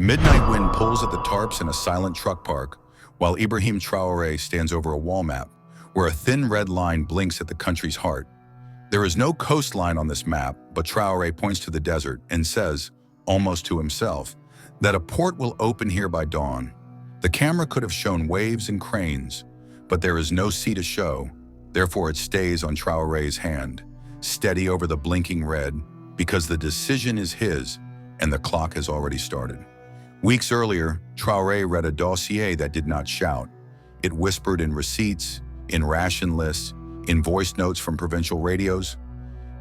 Midnight wind pulls at the tarps in a silent truck park, while Ibrahim Traoré stands over a wall map, where a thin red line blinks at the country's heart. There is no coastline on this map, but Traoré points to the desert and says, almost to himself, that a port will open here by dawn. The camera could have shown waves and cranes, but there is no sea to show, therefore it stays on Traoré's hand, steady over the blinking red, because the decision is his and the clock has already started. Weeks earlier, Traoré read a dossier that did not shout. It whispered in receipts, in ration lists, in voice notes from provincial radios.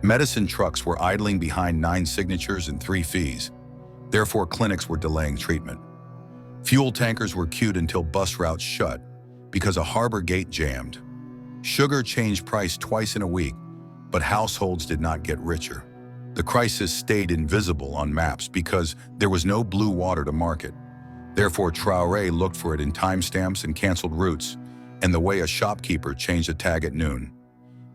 Medicine trucks were idling behind 9 signatures and 3 fees. Therefore, clinics were delaying treatment. Fuel tankers were queued until bus routes shut because a harbor gate jammed. Sugar changed price twice in a week, but households did not get richer. The crisis stayed invisible on maps because there was no blue water to market. Therefore, Traoré looked for it in timestamps and canceled routes, and the way a shopkeeper changed a tag at noon.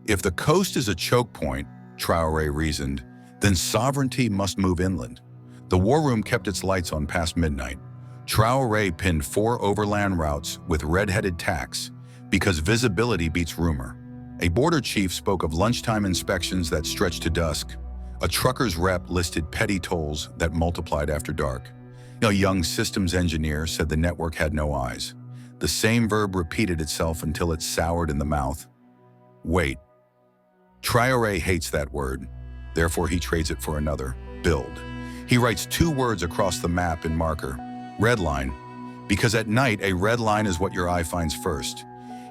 If the coast is a choke point, Traoré reasoned, then sovereignty must move inland. The war room kept its lights on past midnight. Traoré pinned 4 overland routes with red-headed tacks because visibility beats rumor. A border chief spoke of lunchtime inspections that stretched to dusk. A trucker's rep listed petty tolls that multiplied after dark. A young systems engineer said the network had no eyes. The same verb repeated itself until it soured in the mouth. Wait. Traoré hates that word, therefore he trades it for another, build. He writes 2 words across the map in marker, red line, because at night a red line is what your eye finds first.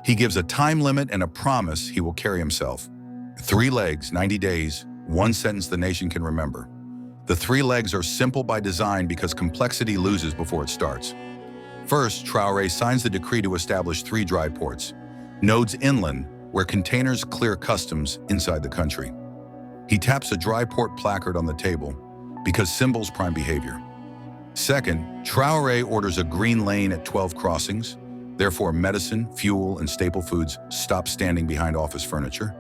He gives a time limit and a promise he will carry himself. 3 legs, 90 days, 1 sentence the nation can remember. The 3 legs are simple by design because complexity loses before it starts. First, Traoré signs the decree to establish 3 dry ports, nodes inland where containers clear customs inside the country. He taps a dry port placard on the table because symbols prime behavior. Second, Traoré orders a green lane at 12 crossings, therefore medicine, fuel, and staple foods stop standing behind office furniture.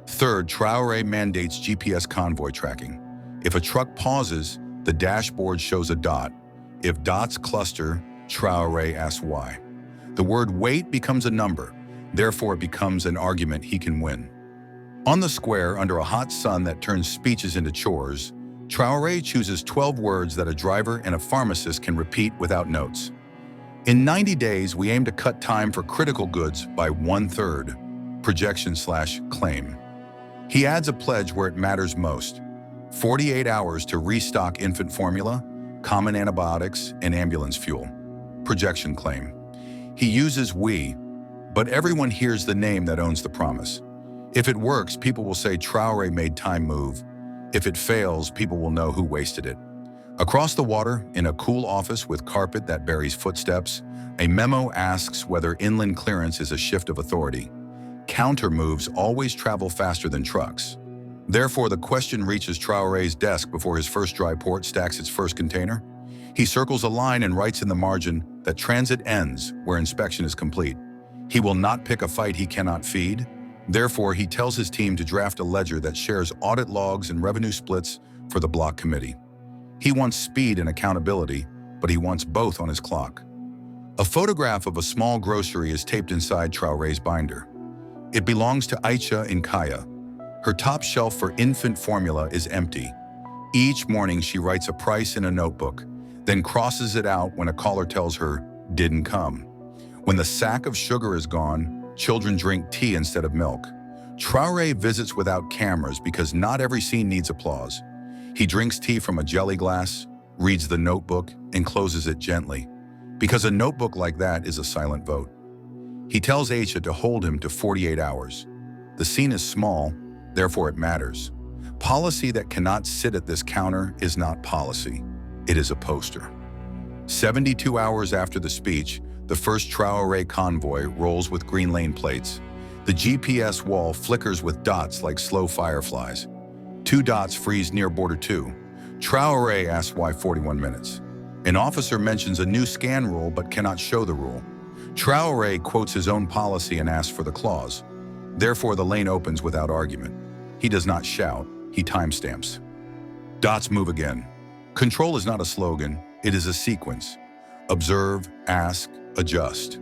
Third, Traoré mandates GPS convoy tracking. If a truck pauses, the dashboard shows a dot. If dots cluster, Traoré asks why. The word wait becomes a number, therefore it becomes an argument he can win. On the square, under a hot sun that turns speeches into chores, Traoré chooses 12 words that a driver and a pharmacist can repeat without notes. In 90 days, we aim to cut time for critical goods by 1/3, projection/claim. He adds a pledge where it matters most. 48 hours to restock infant formula, common antibiotics, and ambulance fuel. Projection claim. He uses we, but everyone hears the name that owns the promise. If it works, people will say Traoré made time move. If it fails, people will know who wasted it. Across the water, in a cool office with carpet that buries footsteps, a memo asks whether inland clearance is a shift of authority. Counter moves always travel faster than trucks. Therefore, the question reaches Traoré's desk before his first dry port stacks its first container. He circles a line and writes in the margin that transit ends where inspection is complete. He will not pick a fight he cannot feed. Therefore, he tells his team to draft a ledger that shares audit logs and revenue splits for the block committee. He wants speed and accountability, but he wants both on his clock. A photograph of a small grocery is taped inside Traoré's binder. It belongs to Aisha in Kaya. Her top shelf for infant formula is empty. Each morning she writes a price in a notebook, then crosses it out when a caller tells her, didn't come. When the sack of sugar is gone, children drink tea instead of milk. Traoré visits without cameras because not every scene needs applause. He drinks tea from a jelly glass, reads the notebook, and closes it gently, because a notebook like that is a silent vote. He tells Aisha to hold him to 48 hours. The scene is small, therefore it matters. Policy that cannot sit at this counter is not policy. It is a poster. 72 hours after the speech, the first Traoré convoy rolls with green lane plates. The GPS wall flickers with dots like slow fireflies. 2 dots freeze near border 2. Traoré asks why 41 minutes. An officer mentions a new scan rule but cannot show the rule. Traoré quotes his own policy and asks for the clause. Therefore, the lane opens without argument. He does not shout, he timestamps. Dots move again. Control is not a slogan, It is a sequence. Observe, ask, adjust.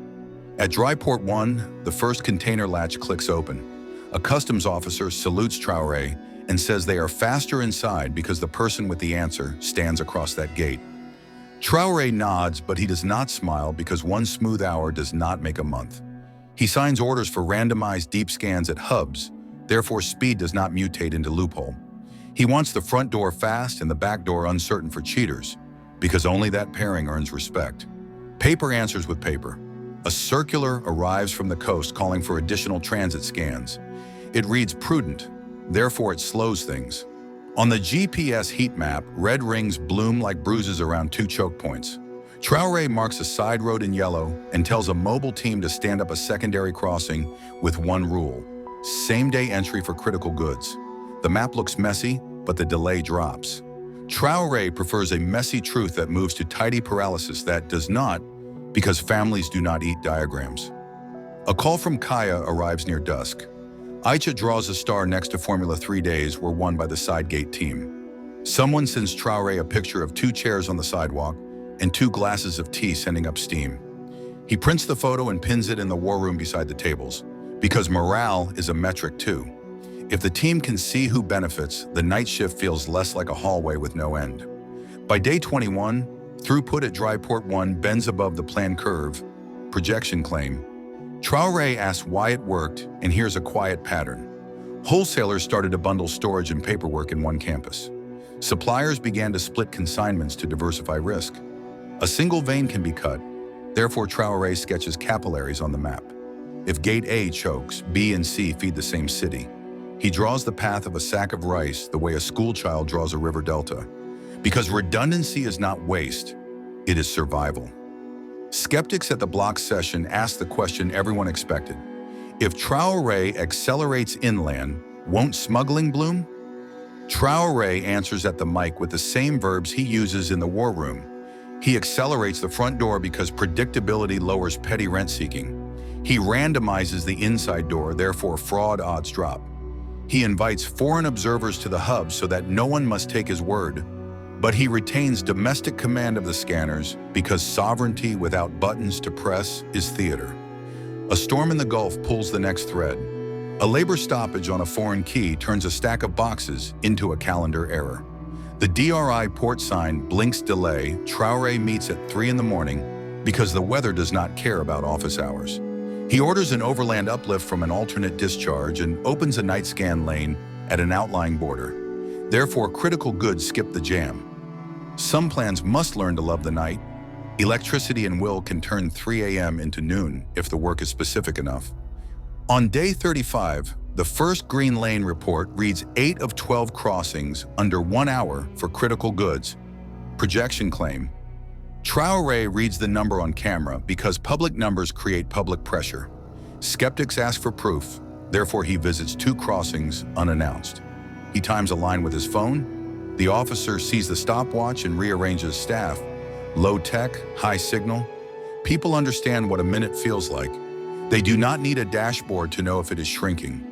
At Dryport 1, the first container latch clicks open. A customs officer salutes Traoré and says they are faster inside because the person with the answer stands across that gate. Traoré nods, but he does not smile because one smooth hour does not make a month. He signs orders for randomized deep scans at hubs, therefore speed does not mutate into loophole. He wants the front door fast and the back door uncertain for cheaters, because only that pairing earns respect. Paper answers with paper. A circular arrives from the coast calling for additional transit scans. It reads prudent, therefore it slows things. On the GPS heat map, red rings bloom like bruises around two choke points. Traoré marks a side road in yellow and tells a mobile team to stand up a secondary crossing with one rule: same-day entry for critical goods. The map looks messy, but the delay drops. Traoré prefers a messy truth that moves to tidy paralysis that does not, because families do not eat diagrams. A call from Kaya arrives near dusk. Aicha draws a star next to Formula 3 days were won by the side gate team. Someone sends Traoré a picture of two chairs on the sidewalk and two glasses of tea sending up steam. He prints the photo and pins it in the war room beside the tables, because morale is a metric too. If the team can see who benefits, the night shift feels less like a hallway with no end. By day 21, throughput at Dryport 1 bends above the planned curve. Projection claim. Traoré asks why it worked and hears a quiet pattern. Wholesalers started to bundle storage and paperwork in one campus. Suppliers began to split consignments to diversify risk. A single vein can be cut, therefore Traoré sketches capillaries on the map. If gate A chokes, B and C feed the same city. He draws the path of a sack of rice the way a schoolchild draws a river delta. Because redundancy is not waste, it is survival. Skeptics at the block session asked the question everyone expected. If Traoré accelerates inland, won't smuggling bloom? Traoré answers at the mic with the same verbs he uses in the war room. He accelerates the front door because predictability lowers petty rent-seeking. He randomizes the inside door, therefore fraud odds drop. He invites foreign observers to the hub so that no one must take his word. But he retains domestic command of the scanners because sovereignty without buttons to press is theater. A storm in the Gulf pulls the next thread. A labor stoppage on a foreign quay turns a stack of boxes into a calendar error. The DRI port sign blinks delay. Traoré meets at 3 in the morning because the weather does not care about office hours. He orders an overland uplift from an alternate discharge and opens a night scan lane at an outlying border. Therefore, critical goods skip the jam. Some plans must learn to love the night. Electricity and will can turn 3 a.m. into noon if the work is specific enough. On day 35, the first green lane report reads 8 of 12 crossings under 1 hour for critical goods. Projection claim. Traoré reads the number on camera because public numbers create public pressure. Skeptics ask for proof, therefore he visits 2 crossings unannounced. He times a line with his phone. The officer sees the stopwatch and rearranges staff. Low tech, high signal. People understand what a minute feels like. They do not need a dashboard to know if it is shrinking.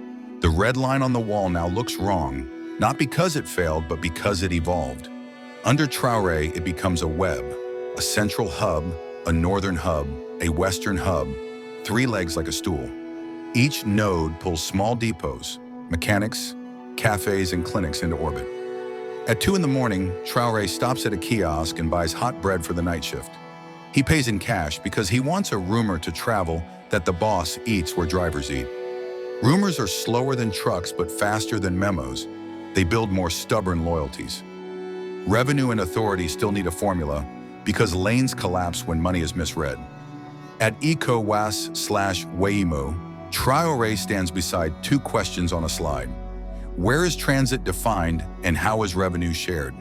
The red line on the wall now looks wrong, not because it failed, but because it evolved. Under Traoré, it becomes a web, a central hub, a northern hub, a western hub, 3 legs like a stool. Each node pulls small depots, mechanics, cafes, and clinics into orbit. At 2 in the morning, Traoré stops at a kiosk and buys hot bread for the night shift. He pays in cash because he wants a rumor to travel that the boss eats where drivers eat. Rumors are slower than trucks but faster than memos. They build more stubborn loyalties. Revenue and authority still need a formula because lanes collapse when money is misread. At ECOWAS/WAIMO, Traoré stands beside 2 questions on a slide. Where is transit defined and how is revenue shared?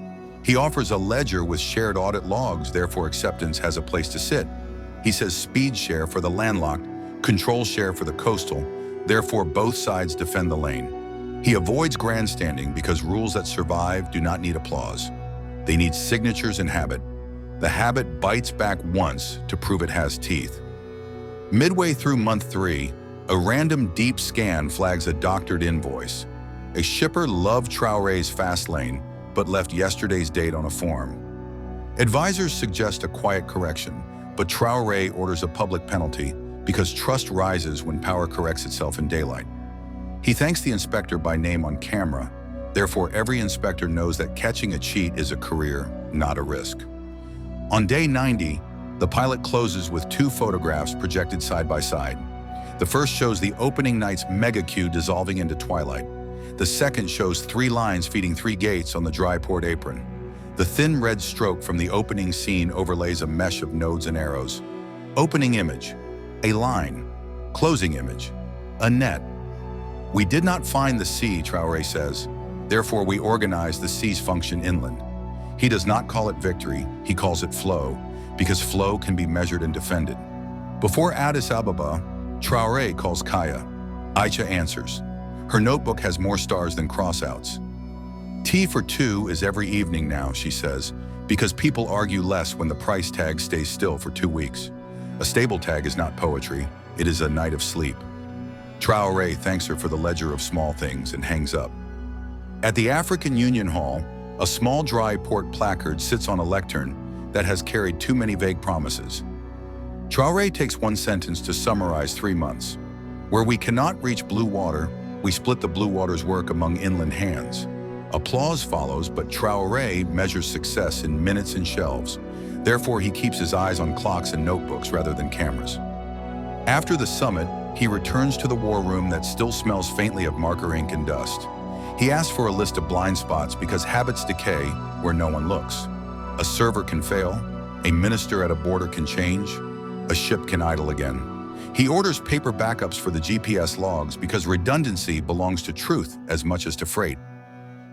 He offers a ledger with shared audit logs, therefore acceptance has a place to sit. He says speed share for the landlocked, control share for the coastal, therefore both sides defend the lane. He avoids grandstanding because rules that survive do not need applause. They need signatures and habit. The habit bites back once to prove it has teeth. Midway through month 3, a random deep scan flags a doctored invoice. A shipper loved Traoré's fast lane, but left yesterday's date on a form. Advisors suggest a quiet correction, but Traoré orders a public penalty because trust rises when power corrects itself in daylight. He thanks the inspector by name on camera, therefore every inspector knows that catching a cheat is a career, not a risk. On day 90, the pilot closes with 2 photographs projected side by side. The first shows the opening night's mega queue dissolving into twilight. The second shows 3 lines feeding 3 gates on the dry port apron. The thin red stroke from the opening scene overlays a mesh of nodes and arrows. Opening image, a line. Closing image, a net. We did not find the sea, Traoré says. Therefore, we organized the sea's function inland. He does not call it victory, he calls it flow, because flow can be measured and defended. Before Addis Ababa, Traoré calls Kaya. Aisha answers. Her notebook has more stars than crossouts. Tea for 2 is every evening now, she says, because people argue less when the price tag stays still for 2 weeks. A stable tag is not poetry, it is a night of sleep. Traoré thanks her for the ledger of small things and hangs up. At the African Union Hall, a small dry port placard sits on a lectern that has carried too many vague promises. Traoré takes one sentence to summarize 3 months. Where we cannot reach blue water, we split the blue water's work among inland hands. Applause follows, but Traoré measures success in minutes and shelves. Therefore, he keeps his eyes on clocks and notebooks rather than cameras. After the summit, he returns to the war room that still smells faintly of marker ink and dust. He asks for a list of blind spots because habits decay where no one looks. A server can fail, a minister at a border can change, a ship can idle again. He orders paper backups for the GPS logs because redundancy belongs to truth as much as to freight.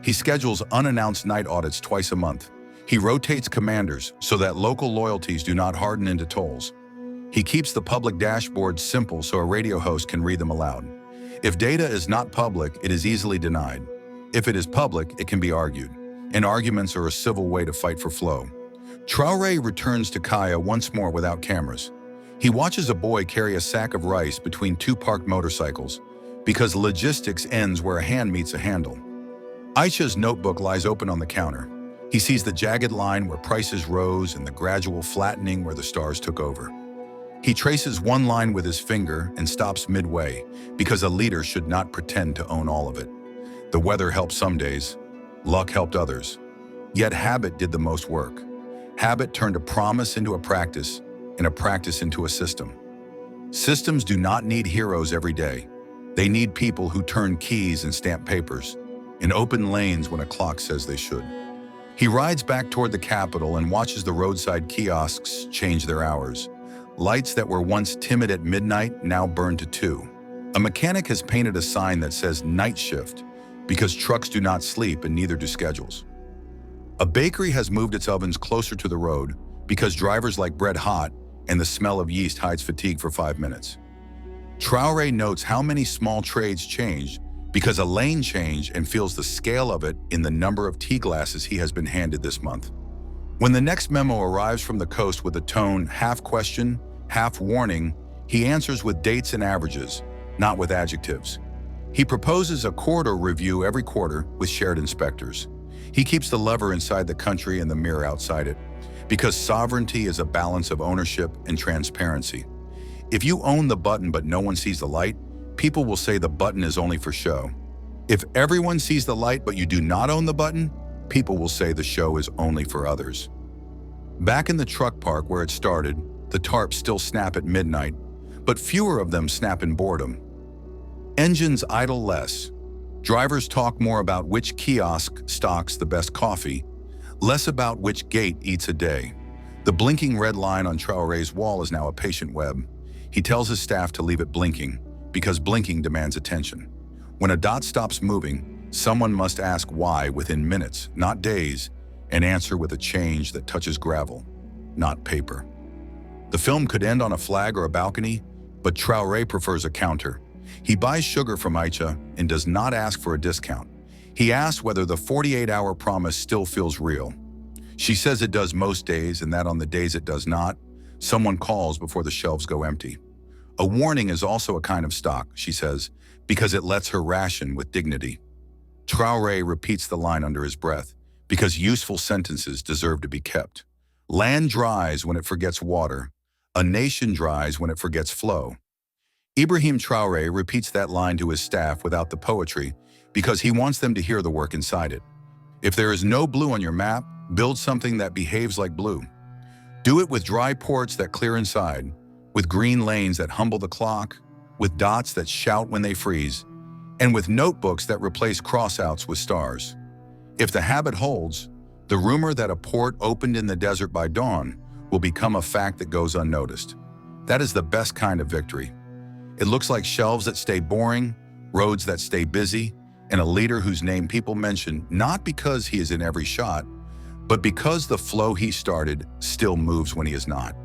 He schedules unannounced night audits twice a month. He rotates commanders so that local loyalties do not harden into tolls. He keeps the public dashboards simple so a radio host can read them aloud. If data is not public, it is easily denied. If it is public, it can be argued. And arguments are a civil way to fight for flow. Traoré returns to Kaya once more without cameras. He watches a boy carry a sack of rice between 2 parked motorcycles because logistics ends where a hand meets a handle. Aisha's notebook lies open on the counter. He sees the jagged line where prices rose and the gradual flattening where the stars took over. He traces one line with his finger and stops midway because a leader should not pretend to own all of it. The weather helped some days, luck helped others. Yet habit did the most work. Habit turned a promise into a practice and a practice into a system. Systems do not need heroes every day. They need people who turn keys and stamp papers, in open lanes when a clock says they should. He rides back toward the capital and watches the roadside kiosks change their hours. Lights that were once timid at midnight now burn to 2. A mechanic has painted a sign that says night shift because trucks do not sleep and neither do schedules. A bakery has moved its ovens closer to the road because drivers like bread hot and the smell of yeast hides fatigue for 5 minutes. Traoré notes how many small trades changed because a lane changed and feels the scale of it in the number of tea glasses he has been handed this month. When the next memo arrives from the coast with a tone half question, half warning, he answers with dates and averages, not with adjectives. He proposes a corridor review every quarter with shared inspectors. He keeps the lever inside the country and the mirror outside it, because sovereignty is a balance of ownership and transparency. If you own the button but no one sees the light, people will say the button is only for show. If everyone sees the light but you do not own the button, people will say the show is only for others. Back in the truck park where it started, the tarps still snap at midnight, but fewer of them snap in boredom. Engines idle less. Drivers talk more about which kiosk stocks the best coffee, less about which gate eats a day. The blinking red line on Traoré's wall is now a patient web. He tells his staff to leave it blinking, because blinking demands attention. When a dot stops moving, someone must ask why within minutes, not days, and answer with a change that touches gravel, not paper. The film could end on a flag or a balcony, but Traoré prefers a counter. He buys sugar from Aisha and does not ask for a discount. He asks whether the 48-hour promise still feels real. She says it does most days and that on the days it does not, someone calls before the shelves go empty. A warning is also a kind of stock, she says, because it lets her ration with dignity. Traoré repeats the line under his breath, because useful sentences deserve to be kept. Land dries when it forgets water. A nation dries when it forgets flow. Ibrahim Traoré repeats that line to his staff without the poetry because he wants them to hear the work inside it. If there is no blue on your map, build something that behaves like blue. Do it with dry ports that clear inside, with green lanes that humble the clock, with dots that shout when they freeze, and with notebooks that replace crossouts with stars. If the habit holds, the rumor that a port opened in the desert by dawn will become a fact that goes unnoticed. That is the best kind of victory. It looks like shelves that stay boring, roads that stay busy, and a leader whose name people mention not because he is in every shot, but because the flow he started still moves when he is not.